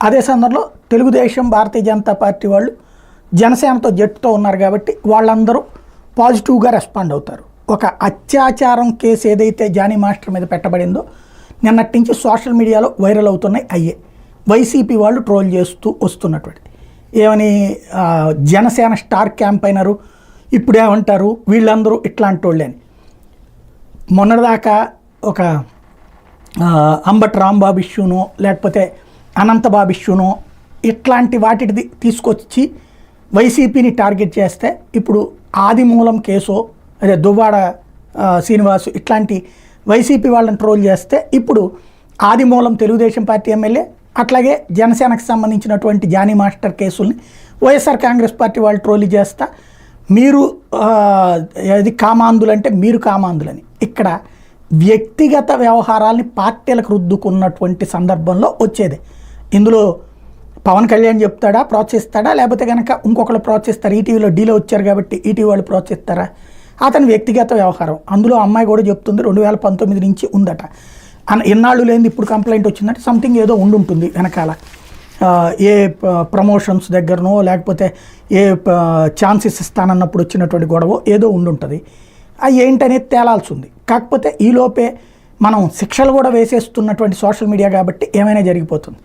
అదే సందర్భంలో తెలుగుదేశం భారతీయ జనతా పార్టీ వాళ్ళు జనసేనతో జట్టుతో ఉన్నారు కాబట్టి వాళ్ళందరూ పాజిటివ్గా రెస్పాండ్ అవుతారు. ఒక అత్యాచారం కేసు ఏదైతే జానీ మాస్టర్ మీద పెట్టబడిందో నిన్నటి నుంచి సోషల్ మీడియాలో వైరల్ అవుతున్నాయి. అయ్యే వైసీపీ వాళ్ళు ట్రోల్ చేస్తూ వస్తున్నటువంటి ఏమని జనసేన స్టార్ క్యాంపైనరు ఇప్పుడేమంటారు వీళ్ళందరూ ఇట్లాంటి వాళ్ళే అని. మొన్నటిదాకా ఒక అంబటి రాంబాబు ఇష్యూనో లేకపోతే అనంతబాబు ఇష్యూనో ఇట్లాంటి వాటిది తీసుకొచ్చి వైసీపీని టార్గెట్ చేస్తే ఇప్పుడు ఆదిమూలం కేసో అదే దువ్వాడ శ్రీనివాసు ఇట్లాంటి వైసీపీ వాళ్ళని ట్రోల్ చేస్తే ఇప్పుడు ఆదిమూలం తెలుగుదేశం పార్టీ ఎమ్మెల్యే అట్లాగే జనసేనకు సంబంధించినటువంటి జానీ మాస్టర్ కేసుల్ని వైఎస్ఆర్ కాంగ్రెస్ పార్టీ వాళ్ళు ట్రోల్ చేస్తా మీరు అది కామాంధులంటే మీరు కామాంధులని ఇక్కడ వ్యక్తిగత వ్యవహారాల్ని పార్టీలకు రుద్దుకున్నటువంటి సందర్భంలో వచ్చేది. ఇందులో పవన్ కళ్యాణ్ చెప్తాడా ప్రోత్సహిస్తాడా లేకపోతే కనుక ఇంకొకళ్ళు ప్రోత్సహిస్తారు. ఈటీవీలో డీలో వచ్చారు కాబట్టి ఈటీవీ వాళ్ళు ప్రోత్సహిస్తారా? అతని వ్యక్తిగత వ్యవహారం. అందులో అమ్మాయి కూడా చెప్తుంది 2019 నుంచి ఉందట. ఎన్నాళ్ళు లేని ఇప్పుడు కంప్లైంట్ వచ్చిందంటే సంథింగ్ ఏదో ఉండుంటుంది వెనకాల. ఏ ప్రమోషన్స్ దగ్గరనో లేకపోతే ఏ ఛాన్సెస్ ఇస్తానన్నప్పుడు వచ్చినటువంటి గొడవ ఏదో ఉండుంటుంది. అది ఏంటనేది తేలాల్సి ఉంది. కాకపోతే ఈలోపే మనం శిక్షలు కూడా వేసేస్తున్నటువంటి సోషల్ మీడియా కాబట్టి ఏమైనా జరిగిపోతుంది.